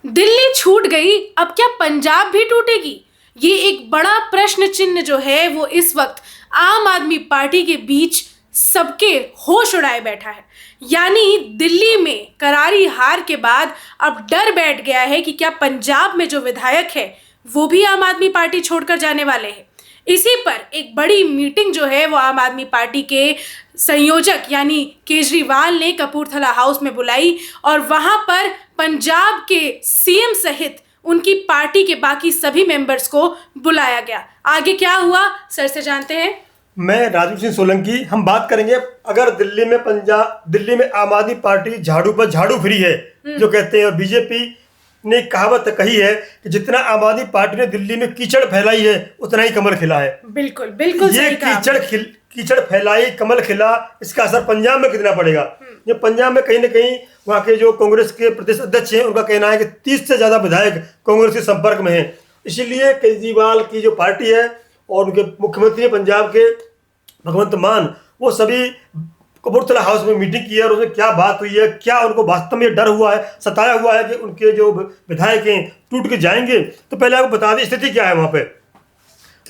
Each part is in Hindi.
दिल्ली छूट गई, अब क्या पंजाब भी टूटेगी? ये एक बड़ा प्रश्न चिन्ह जो है वो इस वक्त आम आदमी पार्टी के बीच सबके होश उड़ाए बैठा है। यानी दिल्ली में करारी हार के बाद अब डर बैठ गया है कि क्या पंजाब में जो विधायक है वो भी आम आदमी पार्टी छोड़कर जाने वाले हैं। इसी पर एक बड़ी मीटिंग जो है वो आम आदमी पार्टी के संयोजक यानी केजरीवाल ने कपूरथला हाउस में बुलाई और वहां पर पंजाब के सीएम सहित उनकी पार्टी के बाकी सभी मेंबर्स को बुलाया गया। आगे क्या हुआ सर से जानते हैं। मैं राजीव सिंह सोलंकी। हम बात करेंगे अगर दिल्ली में आम आदमी पार्टी झाड़ू पर झाड़ू फ्री है जो कहते हैं, और बीजेपी ने कहावत कही है कि जितना आम आदमी पार्टी ने दिल्ली में कीचड़ फैलाई है उतना ही कमल खिला है। बिल्कुल बिल्कुल ये कीचड़ फैलाई, कमल खिला, इसका असर पंजाब में कितना पड़ेगा? ये पंजाब में कहीं ना कहीं वहाँ के जो कांग्रेस के प्रदेश अध्यक्ष हैं उनका कहना है कि 30 से ज्यादा विधायक कांग्रेस के संपर्क में हैं। इसीलिए केजरीवाल की जो पार्टी है और उनके मुख्यमंत्री पंजाब के भगवंत मान, वो सभी कपूरथला हाउस में मीटिंग की है और उसमें क्या बात हुई है, क्या उनको वास्तव में डर हुआ है, सताया हुआ है कि उनके जो विधायक हैं टूट के जाएंगे। तो पहले आपको बता दें स्थिति क्या है। वहाँ पे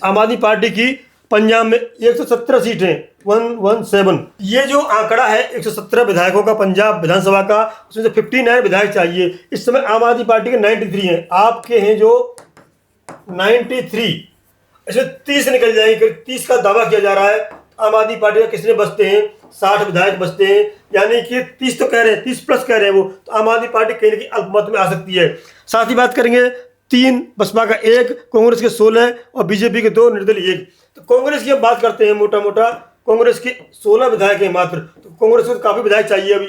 आम आदमी पार्टी की पंजाब में 117 सीटें 117। ये जो आंकड़ा है 117 विधायकों का पंजाब विधानसभा का, उसमें से 59 विधायक चाहिए। इस समय आम आदमी पार्टी के 93 हैं, आपके हैं जो 93। इसमें 30 निकल जाएंगे, 30 का दावा किया जा रहा है। आम आदमी पार्टी का किसने बचते हैं? 60 विधायक बचते हैं, यानी कि 30 तो कह रहे हैं, 30 प्लस कह रहे हैं वो। तो आम आदमी पार्टी कहीं ना कहीं अल्पमत में आ सकती है। साथ ही बात करेंगे 3, बसपा का 1, कांग्रेस के 16 और बीजेपी के 2, निर्दलीय 1। तो कांग्रेस की हम बात करते हैं मोटा कांग्रेस के 16 विधायक हैं मात्र। तो कांग्रेस को तो काफी विधायक चाहिए अभी।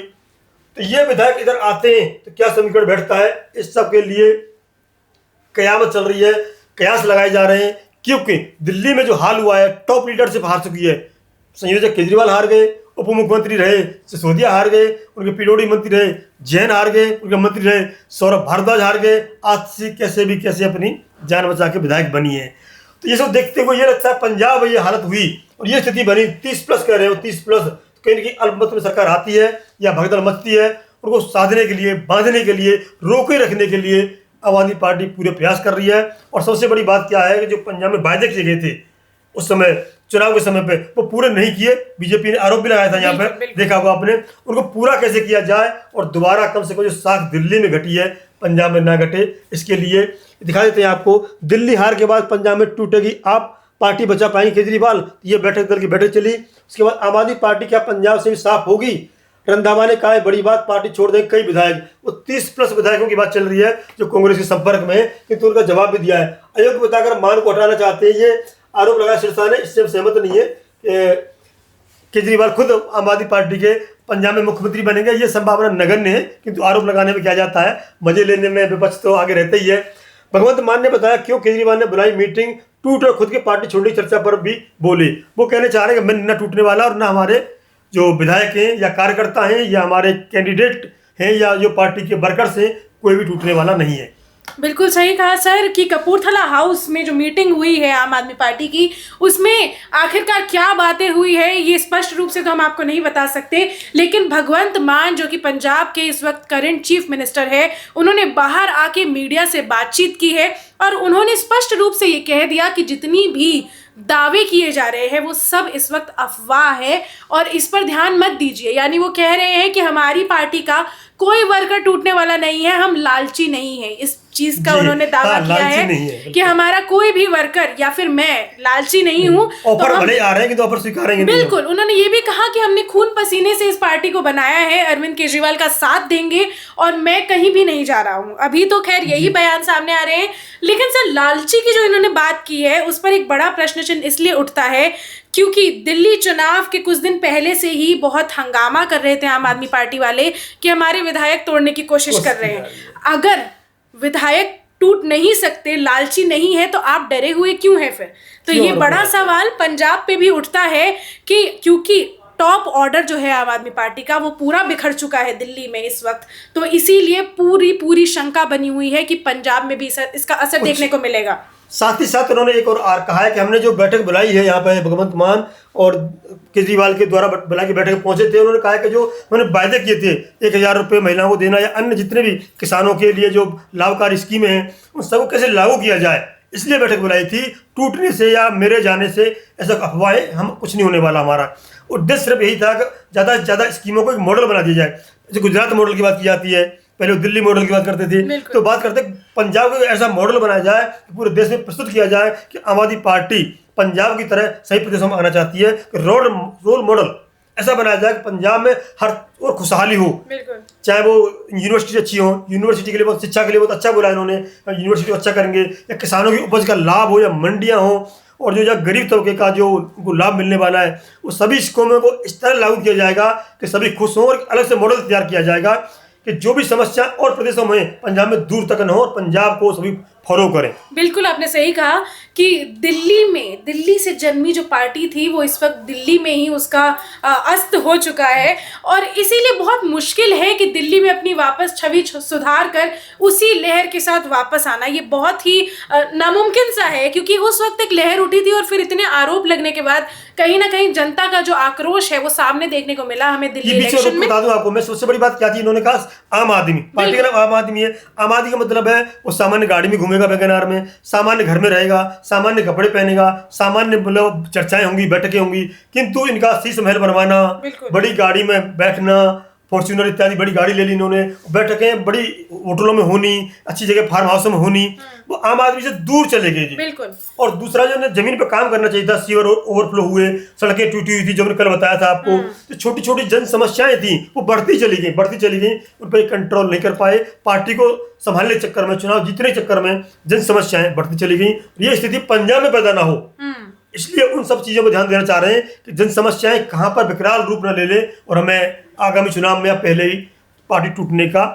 तो ये विधायक इधर आते हैं तो क्या समीकरण बैठता है? इस सब के लिए कयामत चल रही है, कयास लगाए जा रहे हैं। क्योंकि दिल्ली में जो हाल हुआ है, टॉप लीडरशिप हार चुकी है। संयोजक केजरीवाल हार गए, उप मुख्यमंत्री रहे सिसोदिया हार गए, उनके पीडब्ल्यूडी मंत्री रहे जैन हार गए, उनके मंत्री रहे सौरभ भारद्वाज हार गए। आज से कैसे अपनी जान बचा के विधायक बनी है। तो ये सब देखते हुए ये लगता है पंजाब में ये हालत हुई और ये स्थिति बनी। 30 प्लस कह रहे हो, 30 प्लस तो कहीं ना कहीं अल्पमत में सरकार आती है या भगदड़ मचती है। उनको साधने के लिए, बांधने के लिए, रोके रखने के लिए आम आदमी पार्टी पूरे प्रयास कर रही है। और सबसे बड़ी बात क्या है कि जो पंजाब में वायदे किए गए थे उस समय चुनाव के समय पे, वो पूरे नहीं किए। बीजेपी ने आरोप भी लगाया था यहाँ पे, देखा होगा आपने। उनको पूरा कैसे किया जाए और दोबारा कम से कम जो साख दिल्ली में घटी है पंजाब में ना घटे, इसके लिए दिखा देते हैं आपको। दिल्ली हार के बाद पंजाब में टूटेगी आप पार्टी बचा पाएंगे केजरीवाल। ये बैठक दल की बैठक चली। उसके बाद आम आदमी पार्टी क्या पंजाब से भी साफ होगी? रंधावा ने कहा है बड़ी बात, पार्टी छोड़ देंगे कई विधायक। वो 30 प्लस विधायकों की बात चल रही है जो कांग्रेस के संपर्क में है, किंतु उनका जवाब भी दिया है। अयोग्य बताकर मान को हटाना चाहते हैं, ये आरोप लगाया सिरसा ने। इससे सहमत नहीं है। केजरीवाल खुद आम आदमी पार्टी के पंजाब में मुख्यमंत्री बनेंगे, ये संभावना नगण्य है। किंतु आरोप लगाने में क्या जाता है, मजे लेने में विपक्ष तो आगे रहते ही है। भगवंत मान ने बताया क्यों केजरीवाल ने बुलाई मीटिंग, टूट और खुद की पार्टी छोड़ने की चर्चा पर भी बोले। वो कहने चाह रहे हैं कि मैं न टूटने वाला और न हमारे जो विधायक हैं या कार्यकर्ता हैं या हमारे कैंडिडेट हैं या जो पार्टी के वर्कर्स हैं, कोई भी टूटने वाला नहीं है। बिल्कुल सही कहा सर कि कपूरथला हाउस में जो मीटिंग हुई है आम आदमी पार्टी की, उसमें आखिरकार क्या बातें हुई है ये स्पष्ट रूप से तो हम आपको नहीं बता सकते। लेकिन भगवंत मान जो कि पंजाब के इस वक्त करंट चीफ मिनिस्टर है, उन्होंने बाहर आके मीडिया से बातचीत की है और उन्होंने स्पष्ट रूप से ये कह दिया कि जितनी भी दावे किए जा रहे हैं वो सब इस वक्त अफवाह है और इस पर ध्यान मत दीजिए। यानी वो कह रहे हैं कि हमारी पार्टी का कोई वर्कर टूटने वाला नहीं है, हम लालची नहीं है। इस चीज का उन्होंने दावा किया है कि हमारा कोई भी वर्कर या फिर मैं लालची नहीं हूँ। ऑफर भले आ रहे हैं कि ऑफर स्वीकारेंगे। बिल्कुल, उन्होंने ये भी कहा कि हमने खून पसीने से इस पार्टी को बनाया है, अरविंद केजरीवाल का साथ देंगे और मैं कहीं भी नहीं जा रहा हूँ। अभी तो खैर यही बयान सामने आ रहे हैं, लेकिन सर लालची की जो इन्होंने बात की है उस पर एक बड़ा प्रश्न चिन्ह इसलिए उठता है क्योंकि दिल्ली चुनाव के कुछ दिन पहले से ही बहुत हंगामा कर रहे थे आम आदमी पार्टी वाले कि हमारे विधायक तोड़ने की कोशिश कर रहे हैं। अगर विधायक टूट नहीं सकते, लालची नहीं है, तो आप डरे हुए क्यों हैं फिर? तो ये बड़ा सवाल पंजाब पे भी उठता है कि क्योंकि टॉप ऑर्डर जो है आम आदमी पार्टी का वो पूरा बिखर चुका है दिल्ली में इस वक्त। तो इसीलिए पूरी शंका बनी हुई है कि पंजाब में भी इसका असर देखने को मिलेगा। साथ ही साथ उन्होंने एक और कहा है कि हमने जो बैठक बुलाई है यहाँ पे भगवंत मान और केजरीवाल के द्वारा बुलाई की बैठक में पहुंचे थे, उन्होंने कहा है कि जो उन्होंने वायदे किए थे 1000 रुपये महिलाओं को देना या अन्य जितने भी किसानों के लिए जो लाभकारी स्कीमें हैं उन सबको कैसे लागू किया जाए, इसलिए बैठक बुलाई थी। टूटने से या मेरे जाने से ऐसा अफवाहें हम कुछ नहीं होने वाला। हमारा उद्देश्य सिर्फ यही था कि ज़्यादा से ज़्यादा स्कीमों को एक मॉडल बना दिया जाए। जैसे गुजरात मॉडल की बात की जाती है, पहले वो दिल्ली मॉडल की बात करते थे, तो बात करते पंजाब को ऐसा मॉडल बनाया जाए कि पूरे देश में प्रस्तुत किया जाए कि आम आदमी पार्टी पंजाब की तरह सही प्रदेशों में आना चाहती है। रोल मॉडल ऐसा बनाया जाए कि पंजाब में हर और खुशहाली हो, चाहे वो यूनिवर्सिटी अच्छी हो, यूनिवर्सिटी के लिए बहुत शिक्षा के लिए बहुत अच्छा बोला इन्होंने, यूनिवर्सिटी अच्छा करेंगे, या किसानों की उपज का लाभ हो, या मंडियाँ हो, और जो गरीब तबके का जो उनको लाभ मिलने वाला है वो सभी स्कीमों को इस तरह लागू किया जाएगा कि सभी खुश हों। और अलग से मॉडल तैयार किया जाएगा कि जो भी समस्या और प्रदेशों में पंजाब में दूर तक न हो और पंजाब को सभी फॉलो करें। बिल्कुल आपने सही कहा कि दिल्ली से जन्मी जो पार्टी थी वो इस वक्त दिल्ली में ही उसका अस्त हो चुका है, और इसीलिए बहुत मुश्किल है कि दिल्ली में अपनी वापस छवि सुधार कर उसी लहर के साथ वापस आना। ये बहुत ही नामुमकिन सा है, क्योंकि उस वक्त एक लहर उठी थी और फिर इतने आरोप लगने के बाद कहीं ना कहीं जनता का जो आक्रोश है वो सामने देखने को मिला हमें दिल्ली इलेक्शन में। बता दूं आपको, मैं सबसे बड़ी बात क्या थी, इन्होंने कहा आम आदमी पार्टी का नाम आम आदमी है। आम आदमी का मतलब है वो सामान्य गाड़ी में घूमेगा वैगनार में, सामान्य घर में रहेगा, सामान्य कपड़े पहनेगा, सामान्य मतलब चर्चाएं होंगी, बैठकें होंगी, किंतु इनका शीश महल बनवाना, बड़ी गाड़ी में बैठना, फॉर्च्यूनर इत्यादि बड़ी गाड़ी ले ली इन्होंने, बैठकें बड़ी होटलों में होनी, अच्छी जगह फार्म हाउसों में होनी, वो आम आदमी से दूर चले गए जी। बिल्कुल। और दूसरा जो जमीन पे काम करना चाहिए था, सीवर ओवरफ्लो हुए, सड़कें टूटी हुई थी, जो मैंने कल बताया था आपको, तो छोटी छोटी जन समस्याएं थी वो बढ़ती चली गई, उन पर कंट्रोल नहीं कर पाए। पार्टी को संभालने के चक्कर में, चुनाव जीतने के चक्कर में जन समस्याएं बढ़ती चली गई। ये स्थिति पंजाब में पैदा ना हो, इसलिए उन सब चीज़ों पर ध्यान देना चाह रहे हैं कि जन समस्याएं कहाँ पर विकराल रूप न ले ले और हमें आगामी चुनाव में या पहले ही पार्टी टूटने का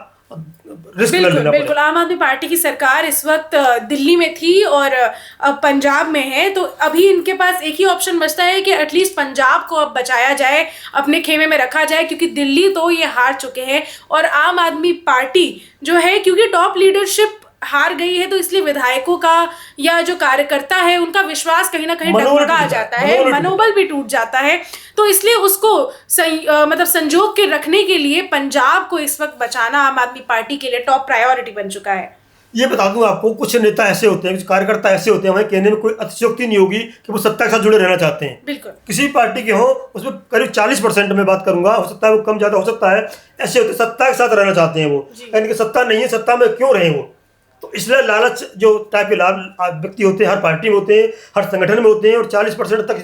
रिस्क लेना पड़े। बिल्कुल। आम आदमी पार्टी की सरकार इस वक्त दिल्ली में थी और अब पंजाब में है, तो अभी इनके पास एक ही ऑप्शन बचता है कि एटलीस्ट पंजाब को अब बचाया जाए, अपने खेमे में रखा जाए, क्योंकि दिल्ली तो ये हार चुके हैं। और आम आदमी पार्टी जो है, क्योंकि टॉप लीडरशिप हार गई है, तो इसलिए विधायकों का या जो कार्यकर्ता है उनका विश्वास कहीं ना कहीं डगमगा जाता है, मनोबल भी टूट जाता है। तो इसलिए उसको मतलब संजोग के रखने के लिए पंजाब को इस वक्त बचाना आम आदमी पार्टी के लिए टॉप प्रायोरिटी बन चुका है। ये बता दूं आपको, कुछ नेता ऐसे होते हैं, कुछ कार्यकर्ता ऐसे होते हैं, हमें कहने में कोई अतिशयोक्ति नहीं होगी कि वो सत्ता के साथ जुड़े रहना चाहते हैं। बिल्कुल। किसी भी पार्टी के हो, उसमें करीब 40% में बात करूंगा, हो सकता है वो कम ज्यादा हो सकता है, ऐसे होते सत्ता के साथ रहना चाहते हैं वो, यानी कि सत्ता नहीं है, सत्ता में क्यों रहे वो। तो इसलिए लालच जो टाइप के व्यक्ति होते हैं हर पार्टी में होते हैं, हर संगठन में होते हैं, और 40% तक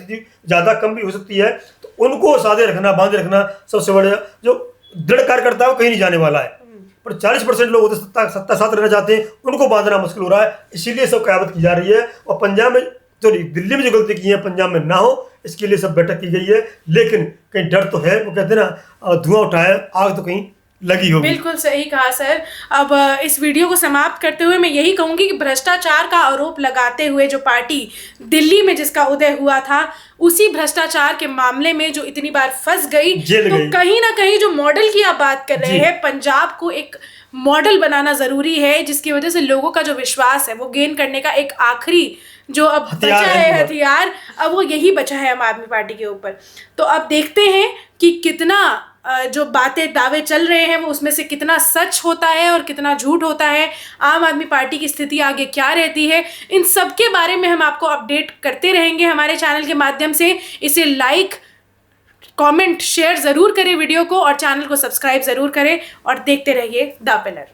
ज़्यादा कम भी हो सकती है, तो उनको साधे रखना, बांधे रखना सबसे बड़ा जो दृढ़ कार्यकर्ता है वो कहीं नहीं जाने वाला है। पर 40% लोग होते सत्ता साथ रहना चाहते हैं, उनको बांधना मुश्किल हो रहा है, इसीलिए सब कयावत की जा रही है। और पंजाब में तो दिल्ली में जो गलती की है पंजाब में ना हो, इसके लिए सब बैठक की गई है। लेकिन कहीं डर तो है, वो कहते हैं ना धुआं उठाए आग तो कहीं लगी होगी। बिल्कुल सही कहा सर। अब इस वीडियो को समाप्त करते हुए मैं यही कहूंगी कि भ्रष्टाचार का आरोप लगाते हुए जो पार्टी दिल्ली में जिसका उदय हुआ था, उसी भ्रष्टाचार के मामले में जो इतनी बार फंस गई, तो कहीं ना कहीं जो मॉडल की आप बात कर रहे हैं, पंजाब को एक मॉडल बनाना जरूरी है, जिसकी वजह से लोगों का जो विश्वास है वो गेन करने का एक आखिरी जो अब बचा है हथियार, अब वो यही बचा है आम आदमी पार्टी के ऊपर। तो अब देखते हैं कि कितना जो बातें दावे चल रहे हैं वो उसमें से कितना सच होता है और कितना झूठ होता है, आम आदमी पार्टी की स्थिति आगे क्या रहती है, इन सब के बारे में हम आपको अपडेट करते रहेंगे हमारे चैनल के माध्यम से। इसे लाइक, कमेंट, शेयर ज़रूर करें वीडियो को, और चैनल को सब्सक्राइब ज़रूर करें, और देखते रहिए द पिलर।